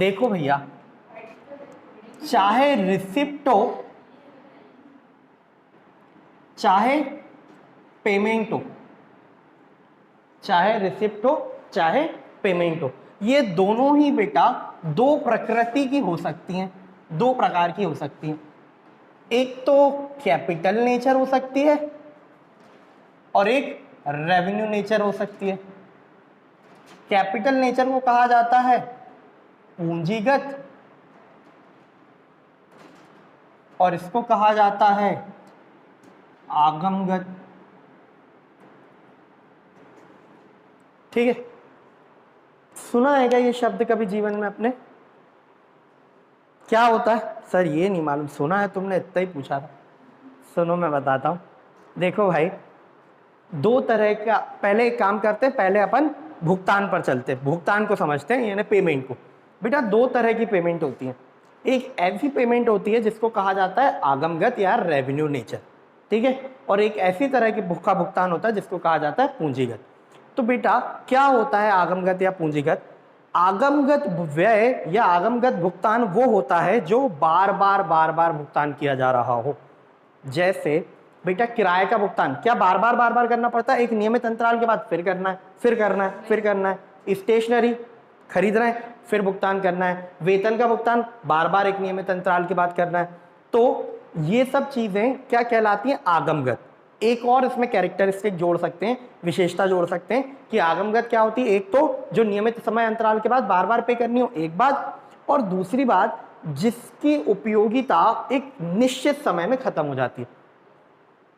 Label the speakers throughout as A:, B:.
A: देखो भैया, चाहे रिसिप्ट हो चाहे पेमेंट हो, चाहे रिसिप्ट हो चाहे पेमेंट हो, ये दोनों ही बेटा दो प्रकृति की हो सकती हैं, दो प्रकार की हो सकती हैं। एक तो कैपिटल नेचर हो सकती है और एक रेवेन्यू नेचर हो सकती है। कैपिटल नेचर को कहा जाता है पूंजीगत और इसको कहा जाता है आगमगत। ठीक है, सुना है क्या ये शब्द कभी जीवन में अपने? क्या होता है सर ये नहीं मालूम, सुना है तुमने, इतना ही पूछा था। सुनो मैं बताता हूं। देखो भाई, दो तरह का, पहले एक काम करते हैं, पहले अपन भुगतान पर चलते हैं, भुगतान को समझते हैं यानी पेमेंट को। बेटा दो तरह की पेमेंट होती है, एक ऐसी पेमेंट होती है जिसको कहा जाता है आगमगत या रेवेन्यू नेचर, ठीक है, और एक ऐसी तरह की का भुगतान होता है जिसको कहा जाता है पूंजीगत। तो बेटा क्या होता है आगमगत या पूंजीगत? आगमगत व्यय या आगमगत भुगतान वो होता है जो बार बार भुगतान किया जा रहा हो। जैसे बेटा किराए का भुगतान क्या बार बार करना पड़ता है? एक नियमित अंतराल के बाद फिर करना है, फिर करना है, फिर करना है। स्टेशनरी खरीद रहे हैं फिर भुगतान करना है। वेतन का भुगतान बार बार एक नियमित अंतराल के बाद करना है। तो ये सब चीजें क्या कहलाती हैं? आगमगत। एक और इसमें कैरेक्टरिस्टिक जोड़ सकते हैं, विशेषता जोड़ सकते हैं कि आगमगत क्या होती है, एक तो जो नियमित समय अंतराल के बाद बार बार पे करनी हो एक बात, और दूसरी बात जिसकी उपयोगिता एक निश्चित समय में खत्म हो जाती है।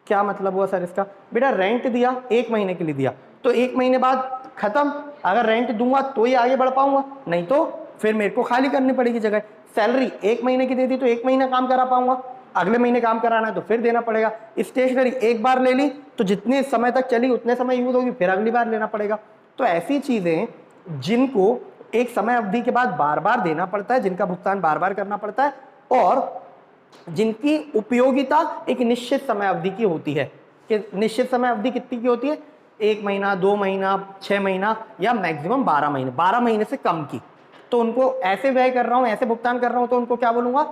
A: क्या मतलब हुआ सर इसका? बेटा रेंट दिया, एक महीने के लिए दिया, तो एक महीने बाद खत्म। अगर रेंट दूंगा तो ही आगे बढ़ पाऊंगा, नहीं तो फिर मेरे को खाली करनी पड़ेगी जगह। सैलरी एक महीने की दे दी तो एक महीना काम करा पाऊंगा, अगले महीने काम कराना है तो फिर देना पड़ेगा। स्टेशनरी एक बार ले ली तो जितने समय तक चली उतने समय यूज होगी, फिर अगली बार लेना पड़ेगा। तो ऐसी चीजें जिनको एक समय अवधि के बाद बार बार देना पड़ता है, जिनका भुगतान बार बार करना पड़ता है, और जिनकी उपयोगिता एक निश्चित समय अवधि की होती है। कि निश्चित समय अवधि कितनी की होती है? एक महीना, 2 महीना, 6 महीना या मैक्सिमम 12 महीने, 12 महीने से कम की। तो उनको ऐसे व्यय कर रहा हूं, ऐसे भुगतान कर रहा हूं, तो उनको क्या बोलूंगा?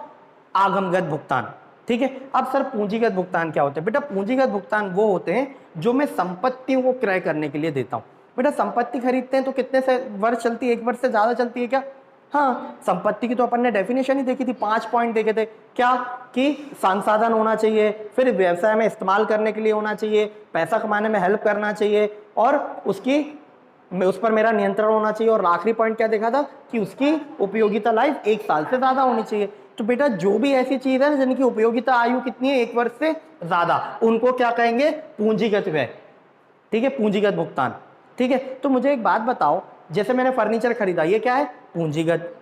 A: आगमगत भुगतान। ठीक है। अब सर पूंजीगत भुगतान क्या होते हैं? बेटा पूंजीगत भुगतान वो होते हैं जो मैं संपत्तियों को क्रय करने के लिए देता हूं। बेटा संपत्ति खरीदते हैं तो कितने से वर्ष चलती है? 1 वर्ष से ज्यादा चलती है क्या? हाँ, संपत्ति की तो अपन ने डेफिनेशन ही देखी थी, 5 पॉइंट देखे थे। क्या? कि संसाधन होना चाहिए, फिर व्यवसाय में इस्तेमाल करने के लिए होना चाहिए, पैसा कमाने में हेल्प करना चाहिए, और उस पर मेरा नियंत्रण होना चाहिए, और आखिरी पॉइंट क्या देखा था? कि उसकी उपयोगिता लाइफ 1 साल से ज्यादा होनी चाहिए। तो बेटा जो भी ऐसी चीज है जिनकी उपयोगिता आयु कितनी है? 1 वर्ष से ज्यादा, उनको क्या कहेंगे? पूंजीगत व्यय। ठीक है, पूंजीगत भुगतान। ठीक है। तो मुझे एक बात बताओ, जैसे मैंने फर्नीचर खरीदा, ये क्या है? पूंजीगत।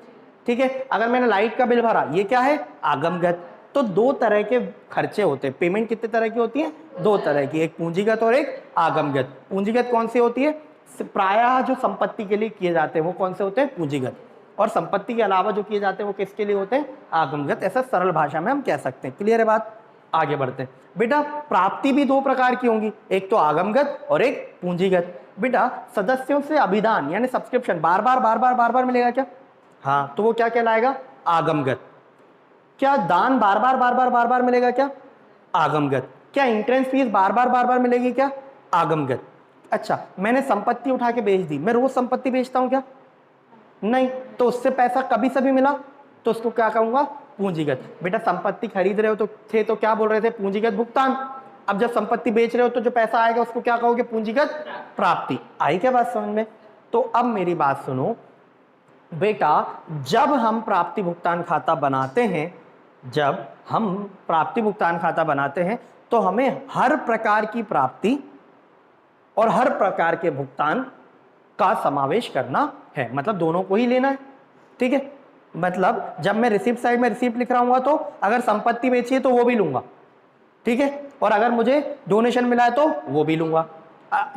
A: ठीक है। अगर मैंने लाइट का बिल भरा, ये क्या है? आगमगत। तो 2 तरह के खर्चे होते हैं। पेमेंट कितने तरह की होती है? 2 तरह की, एक पूंजीगत और एक आगमगत। पूंजीगत कौन सी होती है? प्रायः जो संपत्ति के लिए किए जाते हैं वो कौन से होते हैं? पूंजीगत। और संपत्ति के अलावा जो किए जाते हैं वो किसके लिए होते हैं? आगमगत। ऐसा सरल भाषा में हम कह सकते हैं। क्लियर है बात? आगे बढ़ते हैं। बेटा प्राप्ति भी 2 प्रकार की होंगी, एक तो आगमगत और एक पूंजीगत। बेटा सदस्यों से अभिदान यानी सब्सक्रिप्शन बार बार मिलेगा क्या? हाँ, तो वो क्या कहलाएगा? आगमगत। क्या दान बार बार मिलेगा क्या? आगमगत। क्या एंट्रेंस फीस बार बार मिलेगी क्या? आगमगत। अच्छा, मैंने संपत्ति उठा के बेच दी, मैं रोज संपत्ति बेचता हूं क्या? नहीं, तो उससे पैसा कभी से भी मिला तो उसको क्या कहूंगा? पूंजीगत। बेटा संपत्ति खरीद रहे हो तो क्या बोल रहे थे? पूंजीगत भुगतान। अब जब संपत्ति बेच रहे हो तो जो पैसा आएगा उसको क्या कहोगे? पूंजीगत प्राप्ति। आई क्या बात समझ में? तो अब मेरी बात सुनो बेटा, जब हम प्राप्ति भुगतान खाता बनाते हैं, जब हम प्राप्ति भुगतान खाता बनाते हैं तो हमें हर प्रकार की प्राप्ति और हर प्रकार के भुगतान का समावेश करना है, मतलब दोनों को ही लेना है। ठीक है। मतलब जब मैं रिसिप्ट साइड में रिसिप्ट लिख रहा हूं तो अगर संपत्ति बेची है तो वो भी लूंगा, ठीक है, और अगर मुझे डोनेशन मिला है तो वो भी लूंगा।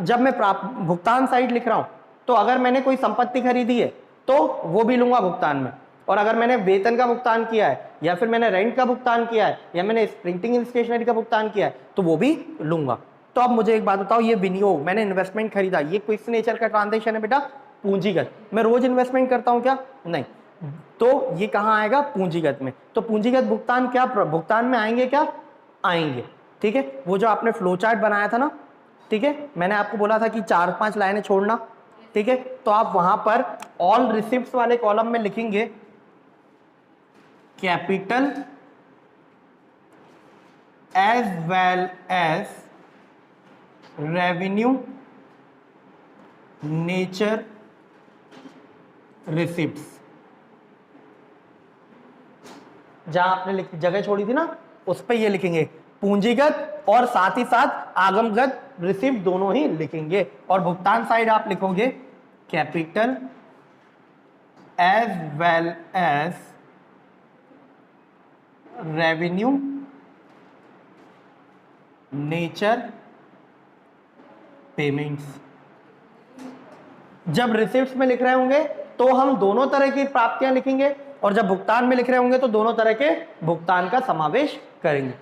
A: जब मैं भुगतान साइड लिख रहा हूं तो अगर मैंने कोई संपत्ति खरीदी है तो वो भी लूंगा भुगतान में, और अगर मैंने वेतन का भुगतान किया है या फिर मैंने रेंट का भुगतान किया है या मैंने प्रिंटिंग स्टेशनरी का भुगतान किया है तो वो भी लूंगा। तो अब मुझे एक बात बताओ, ये विनियोग, मैंने इन्वेस्टमेंट खरीदा, ये किस नेचर का ट्रांजेक्शन है बेटा? पूंजीगत। मैं रोज इन्वेस्टमेंट करता हूं क्या? नहीं। तो ये कहाँ आएगा? पूंजीगत में। तो पूंजीगत भुगतान क्या भुगतान में आएंगे? क्या आएंगे? ठीक है, वो जो आपने फ्लो चार्ट बनाया था ना, ठीक है, मैंने आपको बोला था कि 4-5 लाइनें छोड़ना, ठीक है, तो आप वहां पर ऑल रिसिप्ट्स वाले कॉलम में लिखेंगे capital as well as revenue nature receipts. जहां आपने जगह छोड़ी थी ना, उस पर ये लिखेंगे पूंजीगत और साथ ही साथ आगमगत रिसिप्ट दोनों ही लिखेंगे। और भुगतान साइड आप लिखोगे capital as well as revenue nature payments. जब रिसिप्ट्स में लिख रहे होंगे तो हम दोनों तरह की प्राप्तियां लिखेंगे, और जब भुगतान में लिख रहे होंगे तो दोनों तरह के भुगतान का समावेश करेंगे।